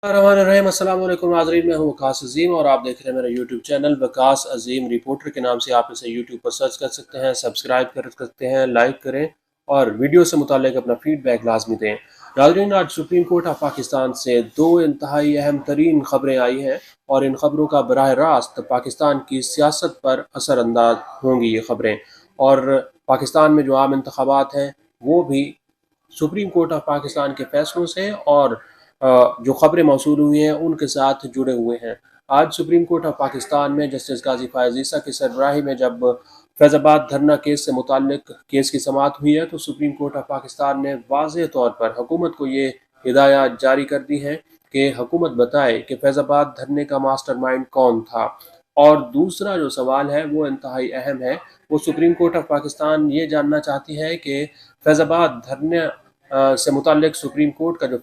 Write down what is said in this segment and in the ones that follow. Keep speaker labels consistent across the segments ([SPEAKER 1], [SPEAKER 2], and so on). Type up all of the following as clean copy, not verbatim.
[SPEAKER 1] अस्सलाम वालेकुम नाज़रीन, मैं हूं वकास अजीम और आप देख रहे हैं मेरा यूट्यूब चैनल वकास अजीम रिपोर्टर के नाम से। आप इसे यूट्यूब पर सर्च कर सकते हैं, सब्सक्राइब कर सकते हैं, लाइक करें और वीडियो से मुताल्लिक अपना फीडबैक लाजमी दें। नाज़रीन, आज सुप्रीम कोर्ट ऑफ पाकिस्तान से दो इंतहाई अहम तरीन खबरें आई हैं और इन खबरों का बराह रास्त पाकिस्तान की सियासत पर असर अंदाज होंगी ये खबरें। और पाकिस्तान में जो आम इंतखाबात हैं वो भी सुप्रीम कोर्ट ऑफ पाकिस्तान के फैसलों से और जो खबरें मौसूल हुई हैं उनके साथ जुड़े हुए हैं। आज सुप्रीम कोर्ट ऑफ पाकिस्तान में जस्टिस काजी फायज़ ईसा की सरबराही में जब फैज़ाबाद धरना केस से मुताल्लिक केस की समाअत हुई है तो सुप्रीम कोर्ट ऑफ पाकिस्तान ने वाज़ेह तौर पर हुकूमत को ये हिदायत जारी कर दी हैं कि हुकूमत बताए कि फैज़ाबाद धरने का मास्टरमाइंड कौन था। और दूसरा जो सवाल है वो इंतहाई अहम है, वो सुप्रीम कोर्ट ऑफ पाकिस्तान ये जानना चाहती है कि फैज़ाबाद धरने से मुताल्लिक सुप्रीम कोर्ट का जो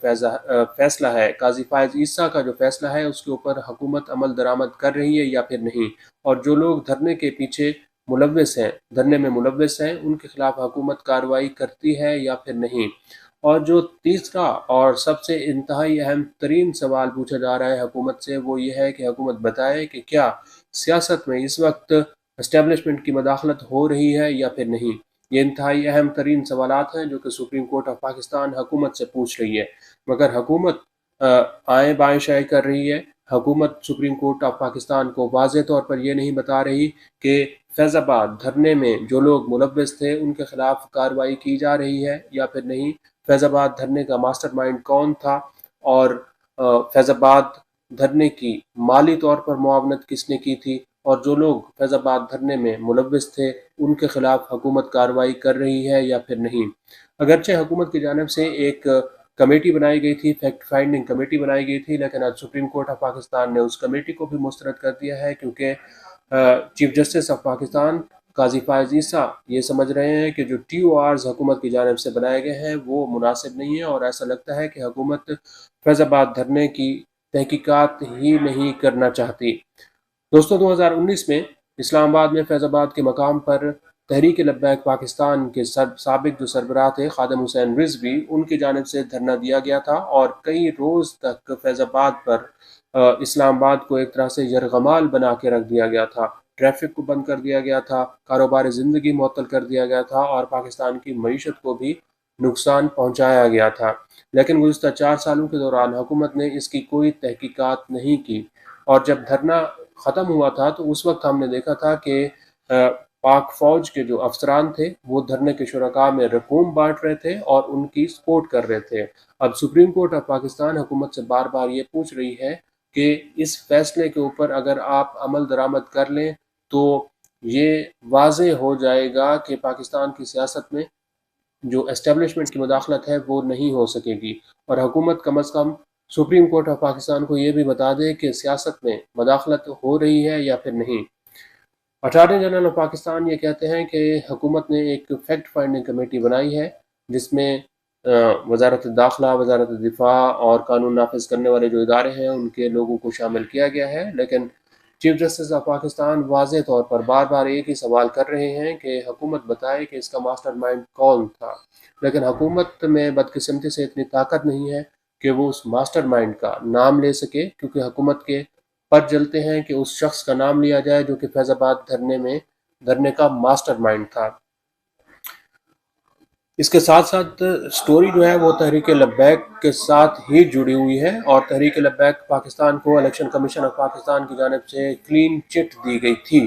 [SPEAKER 1] फैसला है, काजी फायज ईसा का जो फैसला है, उसके ऊपर हुकूमत अमल दरामद कर रही है या फिर नहीं। और जो लोग धरने के पीछे मुलव्विस हैं, धरने में मुलव्विस हैं, उनके खिलाफ हुकूमत कार्रवाई करती है या फिर नहीं। और जो तीसरा और सबसे इंतहाई अहम तरीन सवाल पूछा जा रहा है हुकूमत से, वो ये है कि हुकूमत बताए कि क्या सियासत में इस वक्त एस्टेब्लिशमेंट की मदाखलत हो रही है या फिर नहीं। ये इंतहाई अहम तरीन सवालात हैं जो कि सुप्रीम कोर्ट ऑफ पाकिस्तान हुकूमत से पूछ रही है, मगर हुकूमत आए बाएं शाये कर रही है। हुकूमत सुप्रीम कोर्ट ऑफ पाकिस्तान को वाज़ेह तौर पर यह नहीं बता रही कि फैज़ाबाद धरने में जो लोग मुलव्विस थे उनके खिलाफ कार्रवाई की जा रही है या फिर नहीं। फैज़ाबाद धरने का मास्टरमाइंड कौन था और फैज़ाबाद धरने की माली तौर पर मुआवनत किसने की थी, और जो लोग फैज़ाबाद धरने में मुलव्विस थे उनके खिलाफ हुकूमत कार्रवाई कर रही है या फिर नहीं। अगरचे हुकूमत की जानिब से एक कमेटी बनाई गई थी, फैक्ट फाइंडिंग कमेटी बनाई गई थी, लेकिन आज सुप्रीम कोर्ट ऑफ पाकिस्तान ने उस कमेटी को भी मुस्तरद कर दिया है क्योंकि चीफ जस्टिस ऑफ पाकिस्तान काजी फायज ईसा ये समझ रहे हैं कि जो TORs हुकूमत की जानिब से बनाए गए हैं वो मुनासिब नहीं है, और ऐसा लगता है कि हुकूमत फैज़ाबाद धरने की तहकीकात ही नहीं करना चाहती। दोस्तों, 2019 में इस्लामाबाद में फैज़ाबाद के मकाम पर तहरीक लब्बैक पाकिस्तान के साबिक जो सरबराह थे खादिम हुसैन रिजवी, उनकी जानिब से धरना दिया गया था और कई रोज़ तक फैज़ाबाद पर इस्लामाबाद को एक तरह से यरगमाल बना के रख दिया गया था। ट्रैफिक को बंद कर दिया गया था, कारोबार ज़िंदगी मुअत्तल कर दिया गया था और पाकिस्तान की मईशत को भी नुकसान पहुँचाया गया था। लेकिन गुज़िश्ता 4 सालों के दौरान हुकूमत ने इसकी कोई तहकीकात नहीं की, और जब धरना ख़त्म हुआ था तो उस वक्त हमने देखा था कि पाक फ़ौज के जो अफसरान थे वो धरने के शुरका में रकूम बांट रहे थे और उनकी सपोर्ट कर रहे थे। अब सुप्रीम कोर्ट ऑफ पाकिस्तान हुकूमत से बार बार ये पूछ रही है कि इस फैसले के ऊपर अगर आप अमल दरामद कर लें तो ये वाज़ेह हो जाएगा कि पाकिस्तान की सियासत में जो एस्टेब्लिशमेंट की मुदाखलत है वो नहीं हो सकेगी, और हुकूमत कम अज़ कम सुप्रीम कोर्ट ऑफ पाकिस्तान को ये भी बता दे कि सियासत में मदाखलत हो रही है या फिर नहीं। अटॉर्नी जनरल ऑफ पाकिस्तान ये कहते हैं कि हुकूमत ने एक फैक्ट फाइंडिंग कमेटी बनाई है जिसमें वजारत दाखिला, वजारत दिफा और कानून नाफिज करने वाले जो इदारे हैं उनके लोगों को शामिल किया गया है। लेकिन चीफ जस्टिस ऑफ पाकिस्तान वाज़ेह तौर पर बार बार एक ही सवाल कर रहे हैं कि हुकूमत बताए कि इसका मास्टरमाइंड कौन था। लेकिन हुकूमत में बदकिस्मती से इतनी ताकत नहीं है कि वो उस मास्टरमाइंड का नाम ले सके, क्योंकि हुकूमत के पर जलते हैं कि उस शख्स का नाम लिया जाए जो कि फैज़ाबाद धरने का मास्टरमाइंड था। इसके साथ साथ स्टोरी जो है वो तहरीक लब्बैक के साथ ही जुड़ी हुई है, और तहरीक लब्बैक पाकिस्तान को इलेक्शन कमीशन ऑफ पाकिस्तान की जानिब से क्लीन चिट दी गई थी।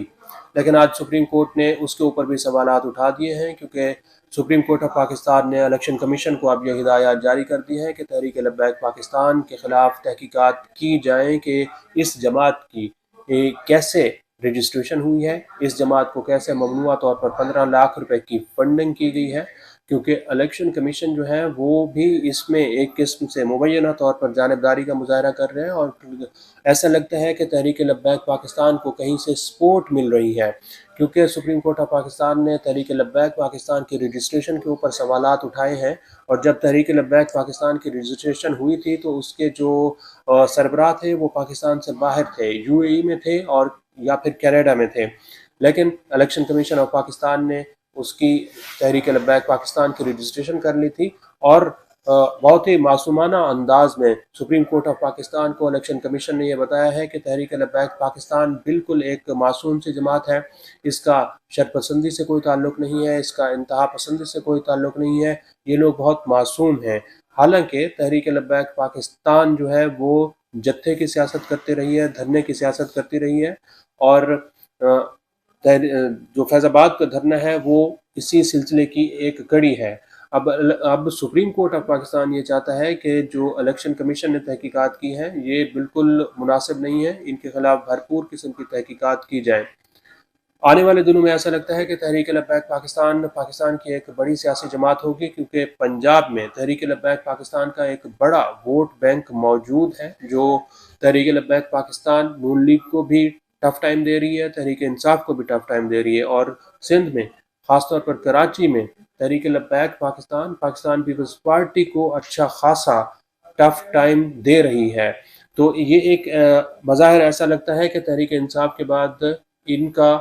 [SPEAKER 1] लेकिन आज सुप्रीम कोर्ट ने उसके ऊपर भी सवालात उठा दिए हैं, क्योंकि सुप्रीम कोर्ट ऑफ पाकिस्तान ने इलेक्शन कमीशन को अब यह हिदायत जारी कर दी है कि तहरीक लब्बैक पाकिस्तान के ख़िलाफ़ तहकीकात की जाएँ कि इस जमात की कैसे रजिस्ट्रेशन हुई है, इस जमात को कैसे ममनुआ तौर पर 15 लाख रुपए की फंडिंग की गई है, क्योंकि इलेक्शन कमीशन जो है वो भी इसमें एक किस्म से मुबैना तौर पर जानिबदारी का मुजाहरा कर रहे हैं, और ऐसा लगता है कि तहरीक लब्बैक पाकिस्तान को कहीं से सपोर्ट मिल रही है, क्योंकि सुप्रीम कोर्ट ऑफ पाकिस्तान ने तहरीक लब्बैक पाकिस्तान की रजिस्ट्रेशन के ऊपर सवालात उठाए हैं। और जब तहरीक लब्बैक पाकिस्तान की रजिस्ट्रेशन हुई थी तो उसके जो सरबराह थे वो पाकिस्तान से बाहर थे, UAE में थे और या फिर कनाडा में थे। लेकिन इलेक्शन कमीशन ऑफ पाकिस्तान ने उसकी तहरीक लब्बैक पाकिस्तान की रजिस्ट्रेशन कर ली थी, और बहुत ही मासूमाना अंदाज में सुप्रीम कोर्ट ऑफ पाकिस्तान को इलेक्शन कमीशन ने यह बताया है कि तहरीक लब्बैक पाकिस्तान बिल्कुल एक मासूम सी जमात है, इसका शरपसंदी से कोई ताल्लुक़ नहीं है, इसका इंतहा पसंदी से कोई ताल्लुक़ नहीं है, ये लोग बहुत मासूम हैं। हालांकि तहरीक लब्बैक पाकिस्तान जो है वो जत्थे की सियासत करती रही है, धरने की सियासत करती रही है, और जो फैज़ाबाद का धरना है वो इसी सिलसिले की एक कड़ी है। अब सुप्रीम कोर्ट ऑफ पाकिस्तान ये चाहता है कि जो इलेक्शन कमीशन ने तहकीकात की हैं ये बिल्कुल मुनासिब नहीं है, इनके खिलाफ भरपूर किस्म की तहकीकात की जाए। आने वाले दिनों में ऐसा लगता है कि तहरीक लब्बैक पाकिस्तान की एक बड़ी सियासी जमात होगी, क्योंकि पंजाब में तहरीक लब्बैक पाकिस्तान का एक बड़ा वोट बैंक मौजूद है, जो तहरीक लब्बैक पाकिस्तान नून लीग को भी टफ टाइम दे रही है, तहरीक इंसाफ को भी टफ टाइम दे रही है, और सिंध में ख़ासतौर पर कराची में तहरीक लब्बैक पाकिस्तान पीपल्स पार्टी को अच्छा खासा टफ टाइम दे रही है। तो ये एक बज़ाहिर ऐसा लगता है कि तहरीक इंसाफ के बाद इनका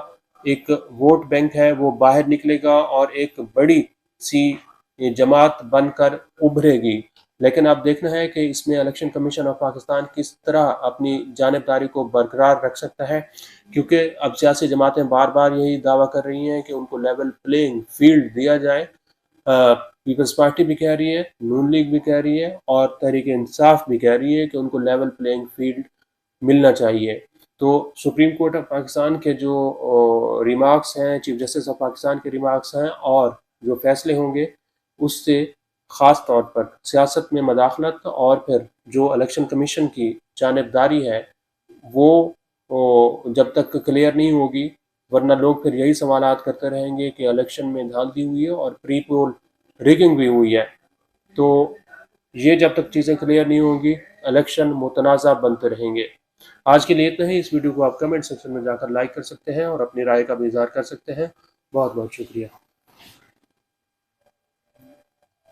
[SPEAKER 1] एक वोट बैंक है वो बाहर निकलेगा और एक बड़ी सी जमात बनकर उभरेगी। लेकिन अब देखना है कि इसमें इलेक्शन कमीशन ऑफ पाकिस्तान किस तरह अपनी जानिबदारी को बरकरार रख सकता है, क्योंकि अब सियासी जमातें बार बार यही दावा कर रही हैं कि उनको लेवल प्लेइंग फील्ड दिया जाए। पीपल्स पार्टी भी कह रही है, नून लीग भी कह रही है, और तहरीक इंसाफ भी कह रही है कि उनको लेवल प्लेइंग फील्ड मिलना चाहिए। तो सुप्रीम कोर्ट ऑफ पाकिस्तान के जो रिमार्क्स हैं, चीफ जस्टिस ऑफ पाकिस्तान के रिमार्क्स हैं, और जो फैसले होंगे उससे ख़ास तौर पर सियासत में मदाखलत और फिर जो इलेक्शन कमीशन की जानिबदारी है वो जब तक क्लियर नहीं होगी, वरना लोग फिर यही सवालात करते रहेंगे कि इलेक्शन में धांधली हुई है और प्री पोल रिगिंग भी हुई है। तो ये जब तक चीज़ें क्लियर नहीं होंगी इलेक्शन मुतनाज़ा बनते रहेंगे। आज के लिए इतना ही। इस वीडियो को आप कमेंट सेक्शन में जाकर लाइक कर सकते हैं और अपनी राय का भी इज़हार कर सकते हैं। बहुत बहुत शुक्रिया।